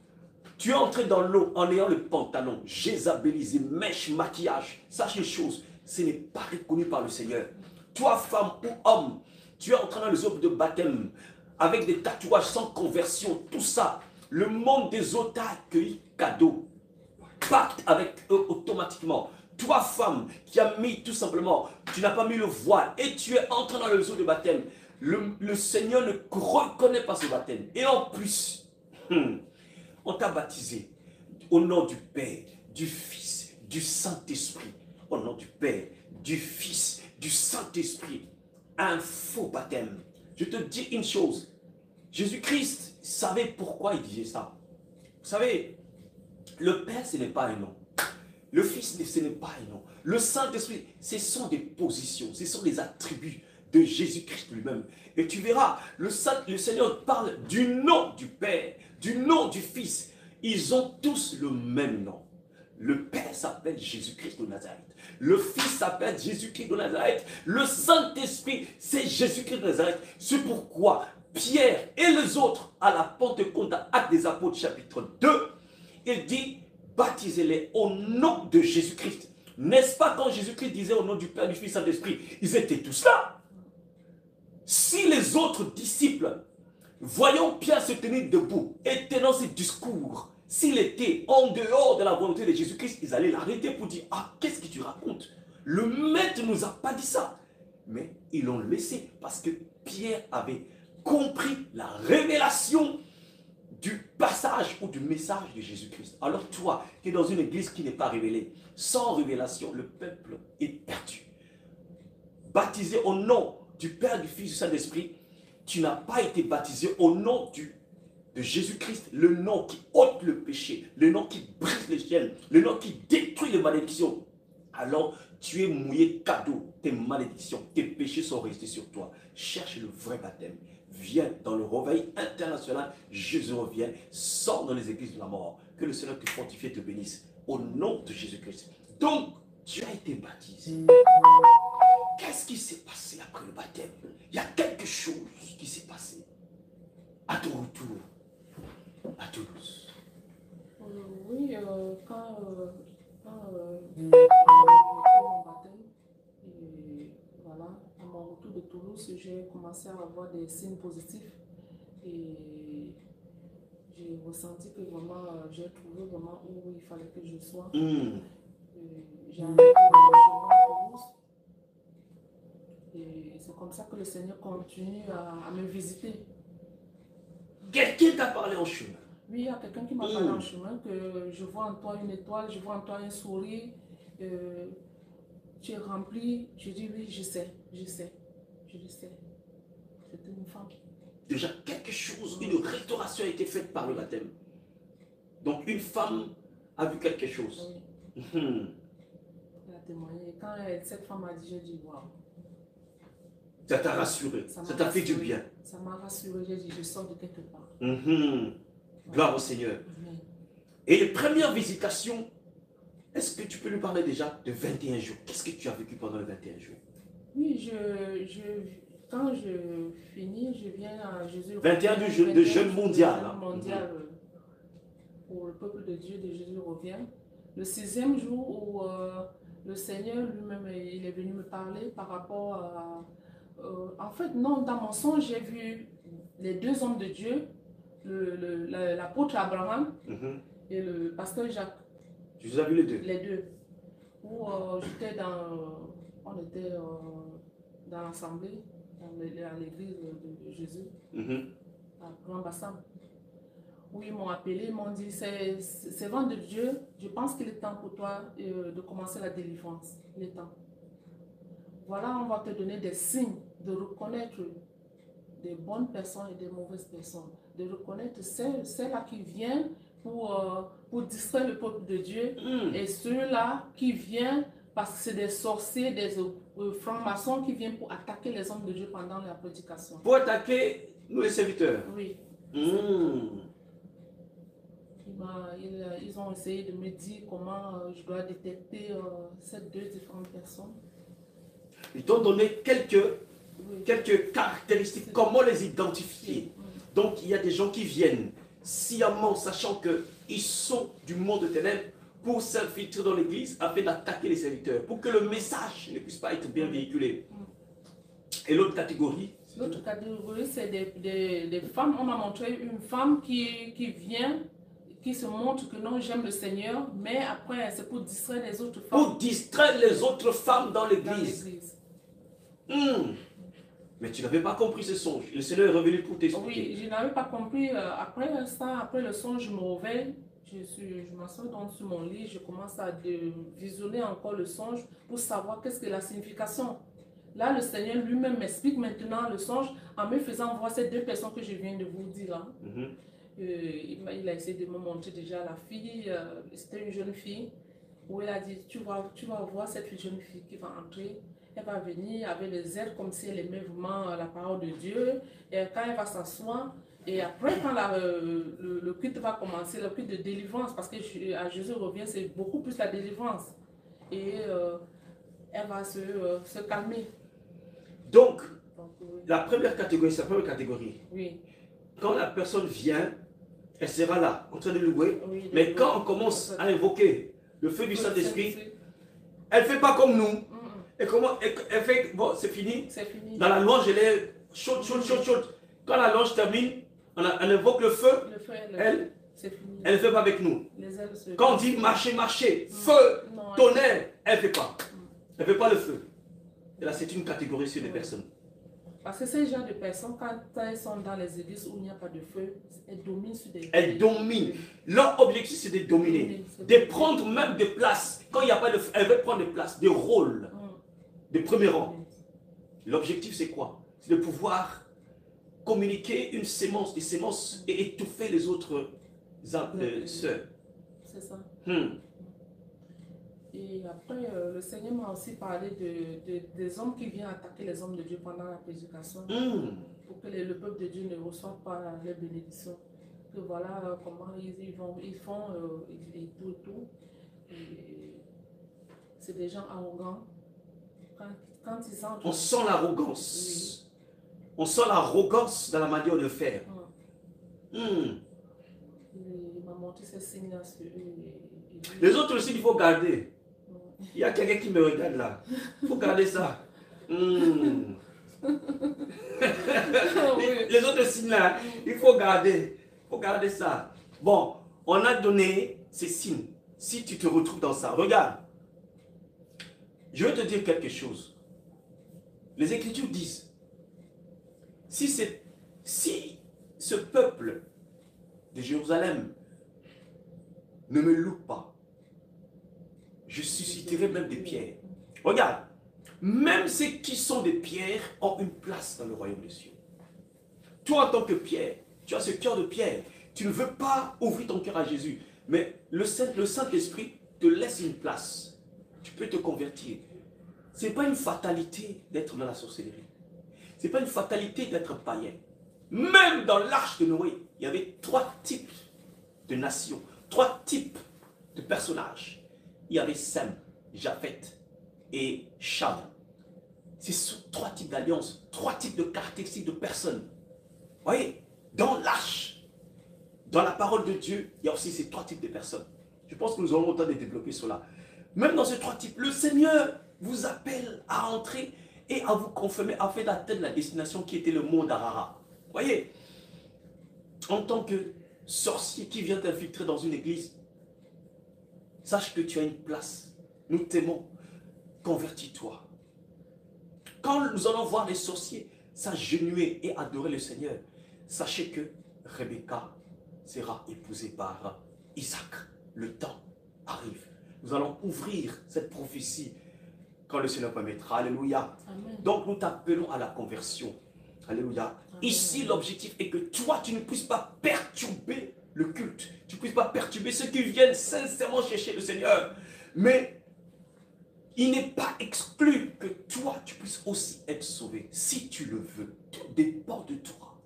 tu es entré dans l'eau en ayant le pantalon jézabélisé, mèche, maquillage. Sache une chose, ce n'est pas reconnu par le Seigneur. Toi, femme ou homme, tu es entré dans les eaux de baptême avec des tatouages sans conversion, tout ça. Le monde des eaux t'a accueilli cadeau. Pacte avec eux automatiquement. Toi, femme, qui a mis tout simplement, tu n'as pas mis le voile et tu es entré dans les eaux de baptême. Le Seigneur ne reconnaît pas ce baptême. Et en plus, on t'a baptisé au nom du Père, du Fils, du Saint-Esprit. Au nom du Père, du Fils, du Saint-Esprit. Un faux baptême. Je te dis une chose. Jésus-Christ savait pourquoi il disait ça. Vous savez, le Père, ce n'est pas un nom. Le Fils, ce n'est pas un nom. Le Saint-Esprit, ce sont des positions, ce sont des attributs de Jésus-Christ lui-même. Et tu verras, le Seigneur parle du nom du Père, du nom du Fils. Ils ont tous le même nom. Le Père s'appelle Jésus-Christ de Nazareth. Le Fils s'appelle Jésus-Christ de Nazareth. Le Saint-Esprit, c'est Jésus-Christ de Nazareth. C'est pourquoi Pierre et les autres, à la Pentecôte, à Actes des Apôtres, chapitre 2, il dit, baptisez-les au nom de Jésus-Christ. N'est-ce pas quand Jésus-Christ disait au nom du Père, du Fils et du Saint-Esprit, ils étaient tous là. Si les autres disciples, voyant Pierre se tenir debout et tenant ses discours, s'il était en dehors de la volonté de Jésus-Christ, ils allaient l'arrêter pour dire, ah, qu'est-ce que tu racontes? Le maître ne nous a pas dit ça. Mais ils l'ont laissé parce que Pierre avait compris la révélation du passage ou du message de Jésus-Christ. Alors toi, qui es dans une église qui n'est pas révélée, sans révélation, le peuple est perdu. Baptisé au nom du Père, du Fils, du Saint-Esprit, tu n'as pas été baptisé au nom de Jésus-Christ, le nom qui ôte le péché, le nom qui brise les chaînes, le nom qui détruit les malédictions. Alors, tu es mouillé cadeau, tes malédictions, tes péchés sont restés sur toi. Cherche le vrai baptême. Viens dans le réveil international, Jésus revient, sors dans les églises de la mort. Que le Seigneur te fortifie et te bénisse. Au nom de Jésus-Christ. Donc, tu as été baptisé. Qu'est-ce qui s'est passé après le baptême? Il y a quelque chose qui s'est passé à ton retour à Toulouse. Oui, quand j'ai mon baptême, et voilà, à mon retour de Toulouse, j'ai commencé à avoir des signes positifs et j'ai ressenti que vraiment, j'ai trouvé vraiment où il fallait que je sois. J'ai arrivé à Toulouse et c'est comme ça que le Seigneur continue à me visiter. Quelqu'un t'a parlé en chemin? Oui, il y a quelqu'un qui m'a parlé en chemin, que je vois en toi une étoile, je vois en toi un sourire, tu es rempli. Je dis oui, je sais. C'était une femme. Déjà quelque chose, une restauration a été faite par le baptême. Donc une femme a vu quelque chose. Oui. Elle a témoigné. Et quand cette femme a dit, j'ai dit waouh. Ça t'a rassuré, ça t'a fait du bien. Ça m'a rassuré, j'ai dit je sors de quelque part. Gloire au Seigneur. Amen. Et les premières visitations, est-ce que tu peux nous parler déjà de 21 jours? Qu'est-ce que tu as vécu pendant les 21 jours? Oui, quand je finis, je viens à Jésus. 21 de jeûne mondial. Mondial pour le peuple de Dieu, de Jésus revient. Le 6e jour où le Seigneur lui-même, il est venu me parler par rapport à... en fait, non, dans mon songe, j'ai vu les 2 hommes de Dieu, l'apôtre Abraham et le pasteur Jacques. Tu les as vus les deux? Les deux. Où j'étais on était dans l'assemblée, à l'église de Jésus, à Grand Bassam. Où ils m'ont appelé, ils m'ont dit, c'est vent de Dieu, je pense qu'il est temps pour toi de commencer la délivrance. Il est temps. Voilà, on va te donner des signes de reconnaître des bonnes personnes et des mauvaises personnes. De reconnaître celles-là qui viennent pour distraire le peuple de Dieu et ceux-là qui viennent parce que c'est des sorciers, des francs-maçons qui viennent pour attaquer les hommes de Dieu pendant la prédication. Pour attaquer nous les serviteurs? Oui. Ils ont essayé de me dire comment je dois détecter ces 2 différentes personnes. Ils t'ont donné quelques caractéristiques, comment les identifier. Donc il y a des gens qui viennent sciemment, sachant qu'ils sont du monde de ténèbres, pour s'infiltrer dans l'église afin d'attaquer les serviteurs, pour que le message ne puisse pas être bien véhiculé. Et l'autre catégorie? L'autre catégorie, c'est des femmes. On m'a montré une femme qui vient, qui se montre que non, j'aime le Seigneur, mais après, c'est pour distraire les autres femmes. Pour distraire les autres femmes dans l'église. Mais tu n'avais pas compris ce songe. Le Seigneur est revenu pour t'expliquer. Oui, je n'avais pas compris. Après ça, après le songe, je me réveille. Je m'assois donc sur mon lit. Je commence à visionner encore le songe pour savoir qu'est-ce que la signification. Là, le Seigneur lui-même m'explique maintenant le songe en me faisant voir ces 2 personnes que je viens de vous dire là. Il a essayé de me montrer déjà la fille. C'était une jeune fille où il a dit, tu vas voir cette jeune fille qui va entrer. Elle va venir avec les ailes comme si elle aimait vraiment la parole de Dieu. Et quand elle va s'asseoir, et après quand le culte va commencer, le culte de délivrance, parce que à Jésus revient, c'est beaucoup plus la délivrance. Et elle va se calmer. Donc, la première catégorie, c'est la première catégorie. Oui. Quand la personne vient, elle sera là, en train de louer. Oui, mais quand on commence à invoquer le feu du Saint-Esprit, elle ne fait pas comme nous. Et comment elle fait, bon, c'est fini. Dans la louange, elle est chaude. Quand la louange termine, on invoque le feu, elle ne fait pas avec nous. Quand on dit marcher, feu, tonnerre, elle ne fait pas. Elle ne fait pas le feu. Et là, c'est une catégorie sur les personnes. Parce que ces genres de personnes, quand elles sont dans les églises où il n'y a pas de feu, elles dominent sur des... Elles dominent. Leur objectif, c'est de dominer. De prendre même des places. Quand il n'y a pas de feu, elles veulent prendre des places, des rôles de premier rang. L'objectif, c'est quoi? C'est de pouvoir communiquer une sémence, des sémences et étouffer les autres sœurs. C'est ça. Et après, le Seigneur m'a aussi parlé des hommes qui viennent attaquer les hommes de Dieu pendant la prédication. Pour que le peuple de Dieu ne reçoive pas les bénédictions. Que voilà comment ils font et tout. C'est des gens arrogants. Quand ils entrent, on sent l'arrogance. Oui. On sent l'arrogance dans la manière de faire. Il m'a montré ces signes-là sur eux. Les autres aussi, il faut garder. Il y a quelqu'un qui me regarde là. Il faut garder ça. Les autres signes là, il faut garder. Il faut garder ça. Bon, on a donné ces signes. Si tu te retrouves dans ça, regarde. Je vais te dire quelque chose. Les Écritures disent, si ce peuple de Jérusalem ne me loue pas, je susciterai même des pierres. Regarde, même ceux qui sont des pierres ont une place dans le royaume des cieux. Toi, en tant que pierre, tu as ce cœur de pierre. Tu ne veux pas ouvrir ton cœur à Jésus, mais le Saint-Esprit te laisse une place. Tu peux te convertir. Ce n'est pas une fatalité d'être dans la sorcellerie. Ce n'est pas une fatalité d'être païen. Même dans l'arche de Noé, il y avait 3 types de nations. trois types de personnages. Il y avait Sem, Japheth et Cham. C'est trois types d'alliances, trois types de caractéristiques de personnes. Vous voyez, dans l'arche, dans la parole de Dieu, il y a aussi ces trois types de personnes. Je pense que nous aurons le temps de développer cela. Même dans ces trois types, le Seigneur vous appelle à entrer et à vous confirmer afin d'atteindre la destination qui était le monde d'Arara. Vous voyez, en tant que sorcier qui vient t'infiltrer dans une église, sache que tu as une place. Nous t'aimons. Convertis-toi. Quand nous allons voir les sorciers s'agenouiller et adorer le Seigneur, sachez que Rebecca sera épousée par Isaac. Le temps arrive. Nous allons ouvrir cette prophétie quand le Seigneur permettra. Alléluia. Amen. Donc nous t'appelons à la conversion. Alléluia. Amen. Ici, l'objectif est que toi, tu ne puisses pas perturber le culte. Tu ne puisses pas perturber ceux qui viennent sincèrement chercher le Seigneur. Mais il n'est pas exclu que toi, tu puisses aussi être sauvé. Si tu le veux, tout dépend de toi.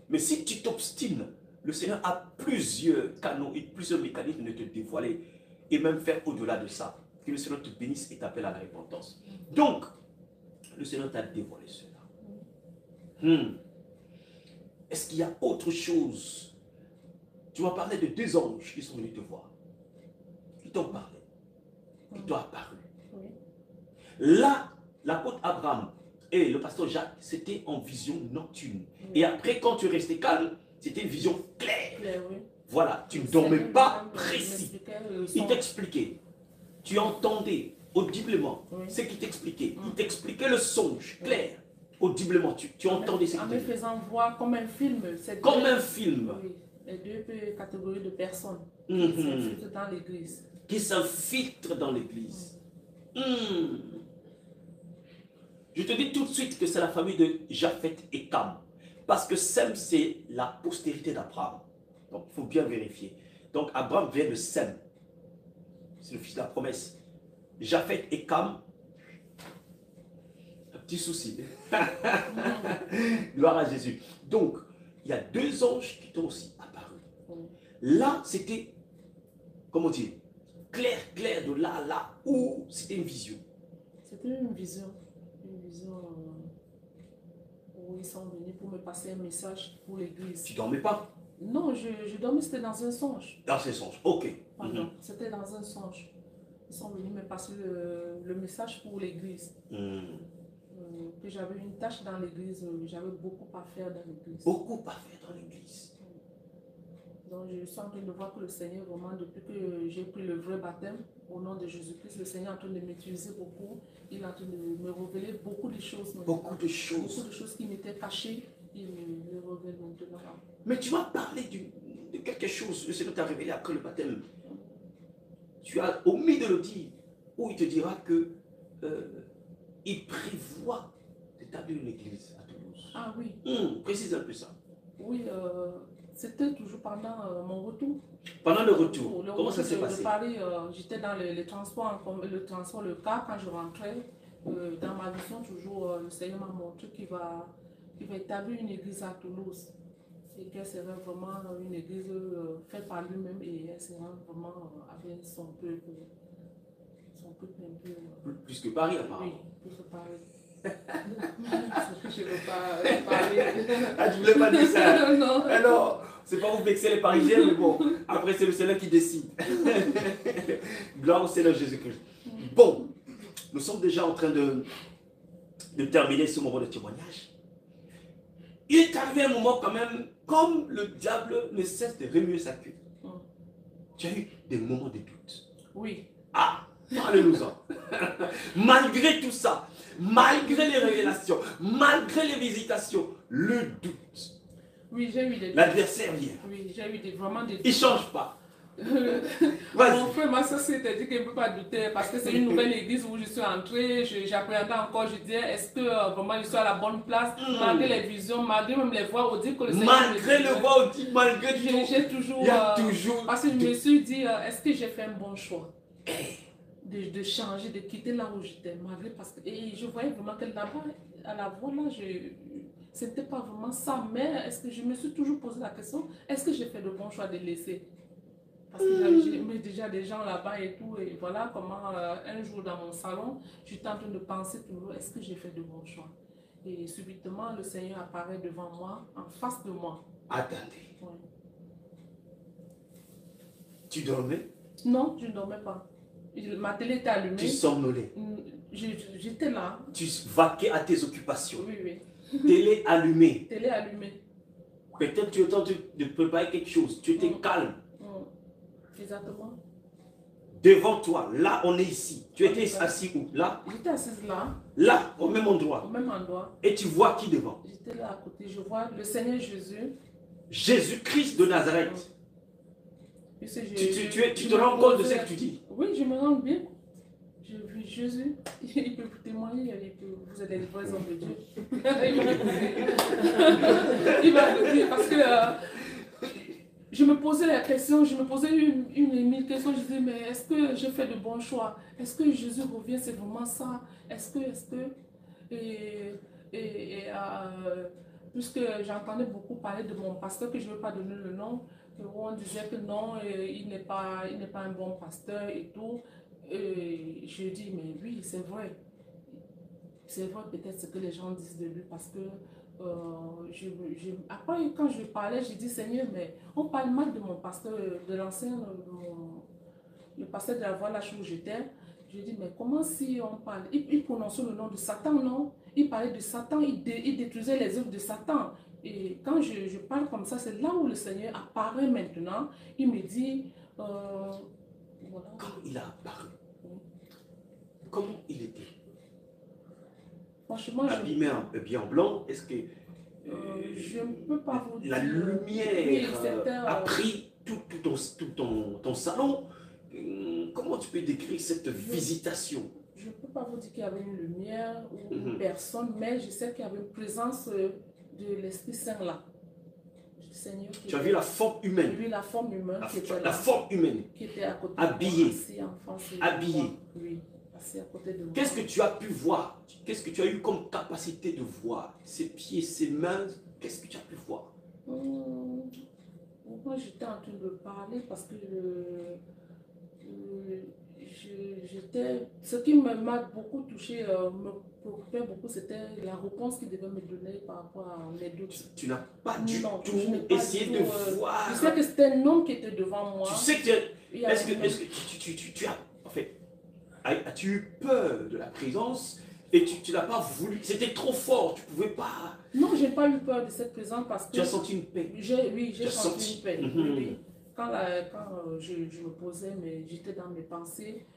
Mais si tu t'obstines, le Seigneur a plusieurs canaux et plusieurs mécanismes de te dévoiler et même faire au-delà de ça. Que le Seigneur te bénisse et t'appelle à la repentance. Donc, le Seigneur t'a dévoilé cela. Est-ce qu'il y a autre chose? Tu m'as parlé de deux anges qui sont venus te voir. Qui t'ont parlé. Qui t'ont apparu. Là, l'apôtre Abraham et le pasteur Jacques, c'était en vision nocturne. Et après, quand tu restais calme, c'était une vision claire. Voilà, tu ne dormais pas précis. Il t'expliquait. Tu entendais audiblement ce qu'il t'expliquait. Il t'expliquait le songe clair. Audiblement, tu entendais ce qu'il t'expliquait. En me faisant voir comme un film. Comme un film. Oui, les deux catégories de personnes qui s'infiltrent dans l'église. Qui s'infiltrent dans l'église. Je te dis tout de suite que c'est la famille de Japheth et Cam. Parce que Sem, c'est la postérité d'Abraham. Donc, il faut bien vérifier. Donc, Abraham vient de Sem. C'est le fils de la promesse. Japheth et Cam, un petit souci. Gloire à Jésus. Donc, il y a deux anges qui t'ont aussi apparu. Là, c'était, comment dire, clair de là à là, ou c'était une vision. C'était une vision. Où ils sont venus pour me passer un message pour l'église. Tu dormais pas? Non, je dormais, c'était dans un songe. Dans un songe, ok. C'était dans un songe. Ils sont venus me passer le message pour l'église. Que j'avais une tâche dans l'église, j'avais beaucoup à faire dans l'église. Beaucoup à faire dans l'église. Donc je suis en train de voir que le Seigneur, vraiment, depuis que j'ai pris le vrai baptême, au nom de Jésus-Christ, le Seigneur est en train de m'utiliser beaucoup. Il est en train de me révéler beaucoup de choses. Beaucoup de choses. Beaucoup de choses qui m'étaient cachées, il me révèle maintenant. Mais tu m'as parlé de quelque chose, le Seigneur t'a révélé après le baptême. Tu as omis de le dire, où il te dira que il prévoit d'établir une église à Toulouse. Ah oui. Précise un peu ça. Oui, c'était toujours pendant mon retour. Pendant le retour, comment ça s'est passé? De Paris, j'étais dans le transport, le car, quand je rentrais, dans ma vision, toujours, le Seigneur m'a montré qu'il va établir une église à Toulouse. Et qu'elle serait vraiment une église faite par lui-même et elle sera vraiment avec son peuple un peu. Plus que Paris, apparemment. Oui, plus que Paris. Je ne veux pas parler. Ah, tu ne voulais pas dire ça? Non. Alors, c'est pas vous vexer les Parisiens, mais bon, après c'est le Seigneur qui décide. Gloire au Seigneur Jésus-Christ. Bon, nous sommes déjà en train de terminer ce moment de témoignage. Il est arrivé un moment quand même, comme le diable ne cesse de remuer sa queue. Tu as eu des moments de doute. Oui. Ah, alléluia. Malgré tout ça, malgré les révélations, malgré les visitations, le doute. Oui, j'ai eu des doutes. L'adversaire vient. Oui, j'ai eu vraiment des doutes. Il ne change pas. Mon frère, ma soeur s'était dit qu'elle ne peut pas douter parce que c'est une nouvelle église où je suis entrée. J'appréhendais encore, je disais, est-ce que vraiment je suis à la bonne place? Malgré les visions, malgré même les voix audibles que le Seigneur malgré le voix audible, malgré tout. J'ai toujours. Il y a toujours. Parce que je me suis dit, est-ce que j'ai fait un bon choix? De changer, de quitter là où j'étais, malgré parce que. Et je voyais vraiment que là-bas, à la voix là, c'était pas vraiment ça. Mais est-ce que je me suis toujours posé la question, est-ce que j'ai fait le bon choix de laisser? Parce que j'ai mis déjà des gens là-bas et tout. Et voilà comment un jour dans mon salon, j'étais en train de penser toujours, est-ce que j'ai fait de bons choix? Et subitement, le Seigneur apparaît devant moi, en face de moi. Attendez. Ouais. Tu dormais? Non, je ne dormais pas. Ma télé était allumée. Tu somnolais? J'étais là. Tu vaquais à tes occupations? Oui, oui. Télé allumée? Télé allumée. Peut-être tu es en train de préparer quelque chose. Tu étais calme. Exactement. Devant toi, là, on est ici. Tu étais assis où? Là? J'étais assise là. Là, au même endroit. Au même endroit. Et tu vois qui devant? J'étais là à côté. Je vois le Seigneur Jésus. Jésus-Christ de Nazareth. Tu te rends compte de ce que tu dis? Oui, je me rends bien. Je vis Jésus. Il peut vous témoigner. Vous êtes des vrais hommes de Dieu. Il va vous dire parce que je me posais la question, je me posais une et mille questions. Je disais, mais est-ce que j'ai fait de bons choix? Est-ce que Jésus revient? C'est vraiment ça? Est-ce que... Puisque j'entendais beaucoup parler de mon pasteur, que je ne veux pas donner le nom, où on disait que non, il n'est pas un bon pasteur et tout. Et je dis, mais oui, c'est vrai. C'est vrai peut-être ce que les gens disent de lui parce que après quand je parlais, j'ai dit, Seigneur, mais on parle mal de mon pasteur, de l'ancien, le pasteur de la voie là où j'étais. Je dis, mais comment si on parle? Il prononçait le nom de Satan, non? Il parlait de Satan, il détruisait les œuvres de Satan. Et quand je parle comme ça, c'est là où le Seigneur apparaît maintenant. Il me dit, voilà. Quand il a apparu, comment il était? Franchement, habillé en blanc, est-ce que je ne peux pas vous dire. La lumière a pris tout ton salon? Comment tu peux décrire cette visitation? Je ne peux pas vous dire qu'il y avait une lumière ou une personne, mais je sais qu'il y avait une présence de l'Esprit Saint là. Seigneur, tu as vu la forme humaine? J'ai vu la forme humaine qui était là. La forme humaine. Qui était à côté habillée. De moi, habillée. Oui, assis à côté de moi. Qu'est-ce que tu as pu voir? Qu'est-ce que tu as eu comme capacité de voir? Ses pieds, ses mains, qu'est-ce que tu as pu voir? Moi, j'étais en train de parler parce que ce qui m'a beaucoup touché, me préoccupait beaucoup, c'était la réponse qu'il devait me donner par rapport à mes doutes. Tu n'as pas du tout essayé de voir. Je sais que c'était un homme qui était devant moi. Tu sais que est-ce que tu as, en fait, as-tu eu peur de la présence et tu n'as pas voulu? C'était trop fort, tu ne pouvais pas. Non, je n'ai pas eu peur de cette présence parce que... Tu as senti une paix? Oui, j'ai senti une paix. Oui. Quand je me posais, mais j'étais dans mes pensées,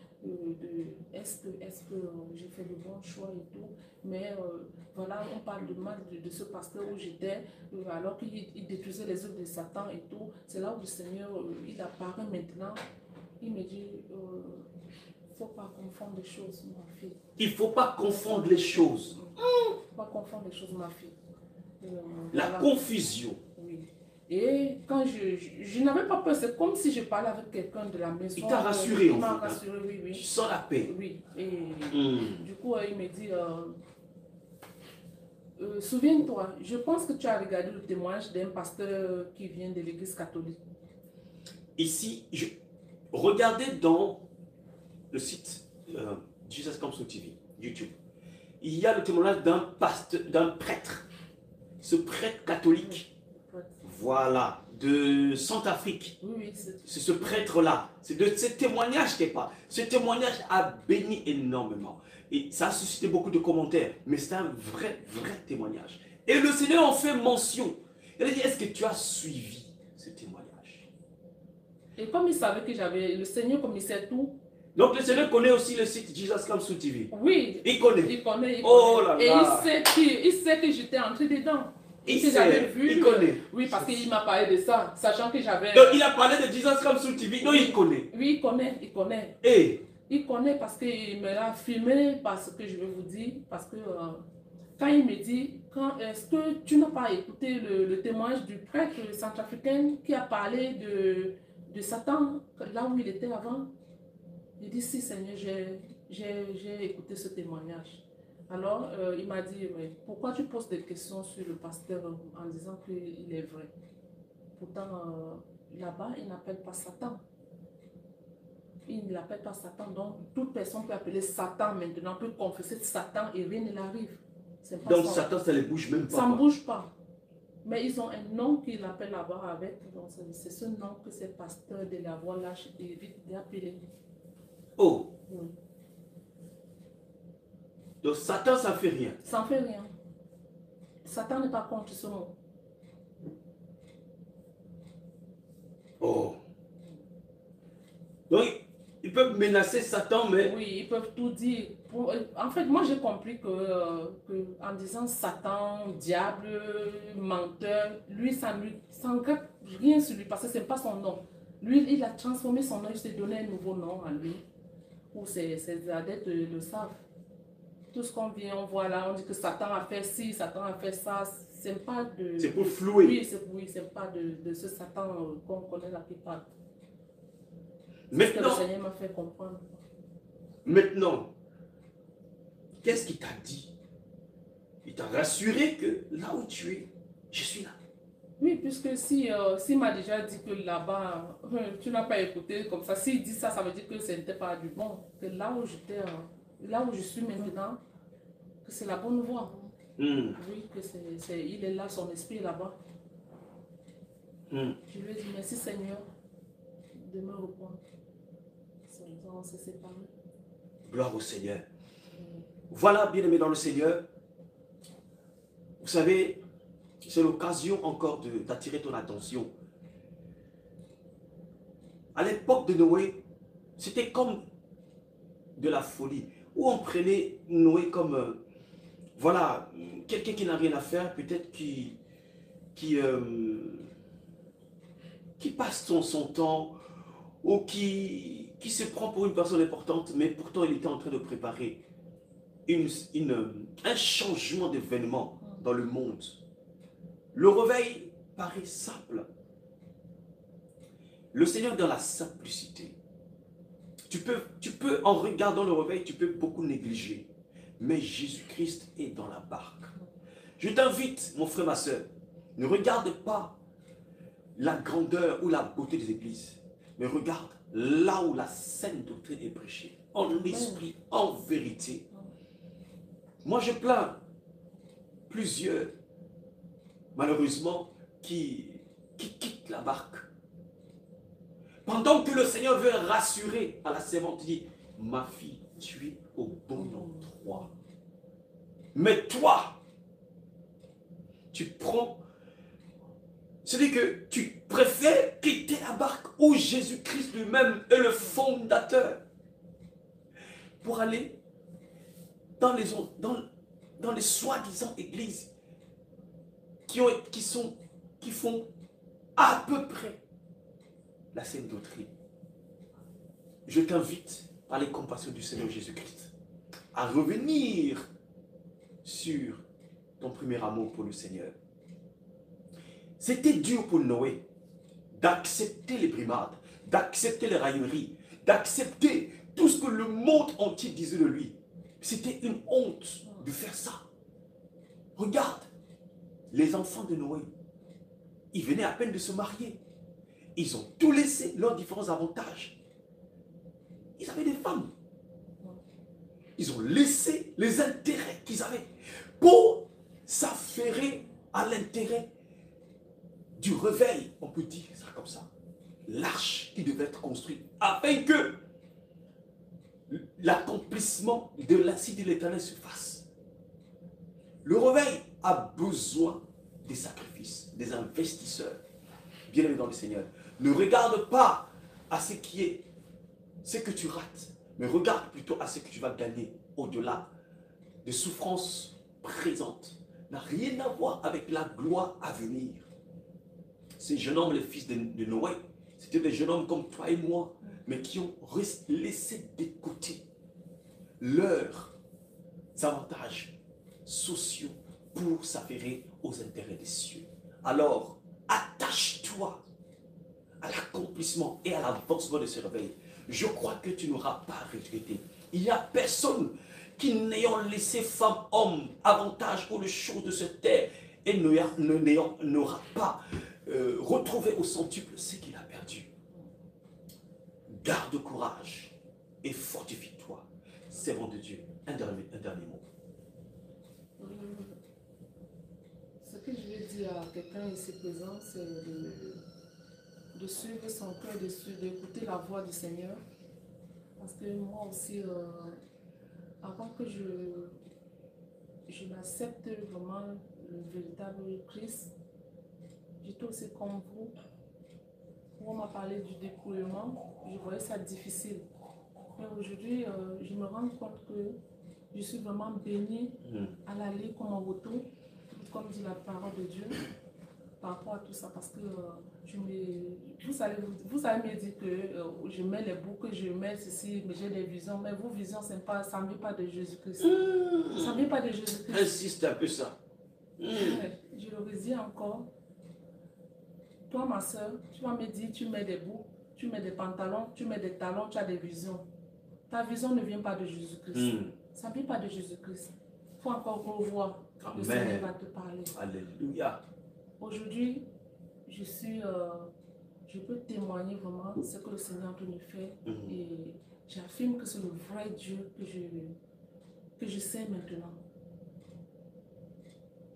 est-ce que j'ai fait le bon choix et tout, mais voilà, on parle de mal de ce pasteur où j'étais, alors qu'il détruisait les œuvres de Satan et tout. C'est là où le Seigneur, il apparaît maintenant, il me dit, il ne faut pas confondre les choses, ma fille. Il ne faut pas confondre les choses. Il ne faut pas confondre les choses, ma fille. La confusion. Oui. Et quand je n'avais pas peur, c'est comme si je parlais avec quelqu'un de la maison. Il t'a rassuré, il m'a rassuré, oui, oui. Tu sens la paix. Oui. Et du coup, il me dit, souviens-toi, je pense que tu as regardé le témoignage d'un pasteur qui vient de l'église catholique. Ici, regardez dans le site Jesus Comes TV, YouTube. Il y a le témoignage d'un prêtre. Ce prêtre catholique, voilà, de Centrafrique. Oui, c'est ce prêtre-là. C'est de ce témoignage qu'il parle. Ce témoignage a béni énormément. Et ça a suscité beaucoup de commentaires. Mais c'est un vrai témoignage. Et le Seigneur en fait mention. Il a dit, est-ce que tu as suivi ce témoignage? Et comme il savait que j'avais, le Seigneur, comme il sait tout. Donc le Seigneur connaît aussi le site Jesus Comes TV. Oui. Il connaît. Il connaît. Oh là là. Et il sait que j'étais entrée dedans. Il connaît. Oui, parce qu'il m'a parlé de ça, sachant que j'avais... Donc il a parlé de Jesus Comes TV, donc il connaît. Oui, il connaît. Et il connaît parce qu'il me l'a filmé, parce que je vais vous dire, parce que quand il me dit, est-ce que tu n'as pas écouté le témoignage du prêtre centrafricain qui a parlé de Satan, là où il était avant? Il dit, si Seigneur, j'ai écouté ce témoignage. Alors, il m'a dit, mais pourquoi tu poses des questions sur le pasteur en disant qu'il est vrai? Pourtant, là-bas, il n'appelle pas Satan. il ne l'appelle pas Satan. Donc, toute personne peut appeler Satan maintenant, peut confesser Satan et rien ne l'arrive. Donc, Satan, ça ne bouge même pas. Ça ne bouge pas. Mais ils ont un nom qu'ils appellent là-bas avec. C'est ce nom que ces pasteurs de la voie lâche évitent d'appeler. Oh! Oui. Donc, Satan, ça ne fait rien. Ça ne fait rien. Satan n'est pas contre ce mot. Oh! Donc, ils peuvent menacer Satan, mais... Oui, ils peuvent tout dire. En fait, moi, j'ai compris que en disant Satan, diable, menteur, lui, ça ne regarde rien sur lui parce que ce n'est pas son nom. Lui, il a transformé son nom, il s'est donné un nouveau nom à lui. Ou ses adeptes le savent. Tout ce qu'on vient, on voit là, on dit que Satan a fait ci, Satan a fait ça. C'est pas de... C'est pour flouer. Oui, c'est pas de ce Satan qu'on connaît là qui parle. Maintenant, le Seigneur m'a fait comprendre. Maintenant, qu'est-ce qu'il t'a dit? Il t'a rassuré que là où tu es, je suis là. Oui, puisque s'il m'a déjà dit que là-bas, tu n'as pas écouté comme ça, s'il dit ça, ça veut dire que ce n'était pas du bon. Que là où j'étais, là où je suis maintenant, que c'est la bonne voie. Oui, que il est là, son esprit est là-bas. Je lui ai dit merci Seigneur de me reprendre. On s'est séparés. Gloire au Seigneur. Voilà, bien-aimés dans le Seigneur. Vous savez, c'est l'occasion encore d'attirer ton attention. À l'époque de Noé, c'était comme de la folie. Où on prenait Noé comme, voilà, quelqu'un qui n'a rien à faire, peut-être qui passe son temps, ou qui se prend pour une personne importante, mais pourtant il était en train de préparer un changement d'événement dans le monde. Le réveil paraît simple. Le Seigneur dans la simplicité. Tu peux, en regardant le réveil, tu peux beaucoup négliger. Mais Jésus-Christ est dans la barque. Je t'invite, mon frère, ma soeur, ne regarde pas la grandeur ou la beauté des églises, mais regarde là où la saine doctrine est prêchée, en esprit, en vérité. Moi, je plains plusieurs, malheureusement, qui quittent la barque. Pendant que le Seigneur veut rassurer à la servante, il dit, ma fille, tu es au bon endroit. Mais toi, tu prends, c'est-à-dire que tu préfères quitter la barque où Jésus-Christ lui-même est le fondateur pour aller dans les soi-disant églises qui font à peu près la saine doctrine. Je t'invite par les compassions du Seigneur Jésus-Christ à revenir sur ton premier amour pour le Seigneur. C'était dur pour Noé d'accepter les brimades, d'accepter les railleries, d'accepter tout ce que le monde entier disait de lui. C'était une honte de faire ça. Regarde, les enfants de Noé, ils venaient à peine de se marier. Ils ont tout laissé, leurs différents avantages. Ils avaient des femmes. Ils ont laissé les intérêts qu'ils avaient pour s'affairer à l'intérêt du réveil, on peut dire ça comme ça. L'arche qui devait être construite afin que l'accomplissement de la cité de l'Éternel se fasse. Le réveil a besoin des sacrifices, des investisseurs. Bien-aimés dans le Seigneur, ne regarde pas à ce qui est, ce que tu rates, mais regarde plutôt à ce que tu vas gagner au-delà des souffrances présentes. N'a rien à voir avec la gloire à venir. Ces jeunes hommes, les fils de Noé, c'était des jeunes hommes comme toi et moi, mais qui ont laissé de côté leurs avantages sociaux pour s'affairer aux intérêts des cieux. Alors, attache-toi à l'accomplissement et à l'avancement de ce réveil. Je crois que tu n'auras pas regretté. Il n'y a personne qui, n'ayant laissé femme, homme, avantage pour les choses de cette terre, et n'aura pas retrouvé au centuple ce qu'il a perdu. garde courage et fortifie-toi. Servant de Dieu, un dernier mot. Ce que je vais dire à quelqu'un ici présent, c'est de suivre son cœur, d'écouter la voix du Seigneur. Parce que moi aussi, avant que je n'accepte vraiment le véritable Christ, j'étais aussi comme vous. Quand on m'a parlé du dépouillement, je voyais ça difficile. Mais aujourd'hui, je me rends compte que je suis vraiment bénie à l'aller comme en retour, comme dit la parole de Dieu, par rapport à tout ça. Parce que vous allez me dire que je mets les boucles, je mets ceci, mais j'ai des visions. Mais vos visions, ça ne vient pas de Jésus-Christ. Ça ne vient pas de Jésus-Christ. Insiste un peu ça. Je le redis encore. Toi, ma soeur, tu vas me dire, tu mets des boucles, tu mets des pantalons, tu mets des talons, tu as des visions. Ta vision ne vient pas de Jésus-Christ. Ça ne vient pas de Jésus-Christ. Il faut encore revoir. Le Seigneur va te parler. Alléluia. Aujourd'hui, je peux témoigner vraiment ce que le Seigneur te fait. Et j'affirme que c'est le vrai Dieu que je sais maintenant.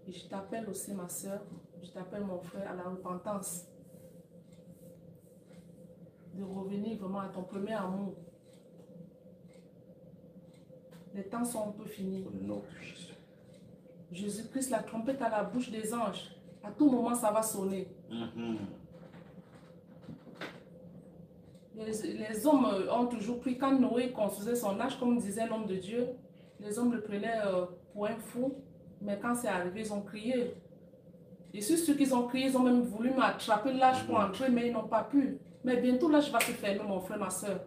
Et je t'appelle aussi ma soeur, je t'appelle mon frère à la repentance. De revenir vraiment à ton premier amour. Les temps sont un peu finis. Au nom de Jésus. Jésus-Christ, la trompette à la bouche des anges. À tout moment, ça va sonner. Les hommes ont toujours pris, quand Noé construisait son arche, comme disait l'homme de Dieu, les hommes le prenaient pour un fou. Mais quand c'est arrivé, ils ont crié. Et sur ceux qui ont crié, ils ont même voulu m'attraper l'arche pour entrer, mais ils n'ont pas pu. Mais bientôt, l'arche va se fermer, mon frère, ma soeur.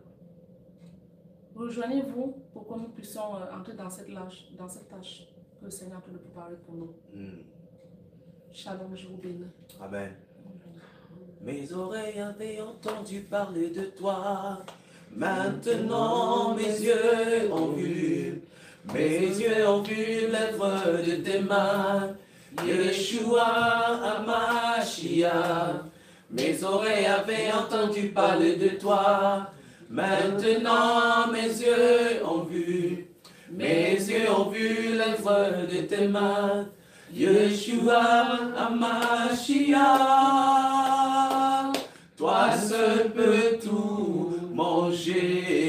Rejoignez-vous pour que nous puissions entrer dans cette tâche que le Seigneur peut nous préparer pour nous. Shalom, je vous bénis. Amen. Mes oreilles avaient entendu parler de toi. Maintenant, mes yeux ont vu. Mes yeux ont vu l'œuvre de tes mains. Yeshua Hamashiach. Mes oreilles avaient entendu parler de toi. Maintenant mes yeux ont vu. Mes yeux ont vu l'œuvre de tes mains. Yeshua Hamashiach. Toi seul peux tout, mon Jésus.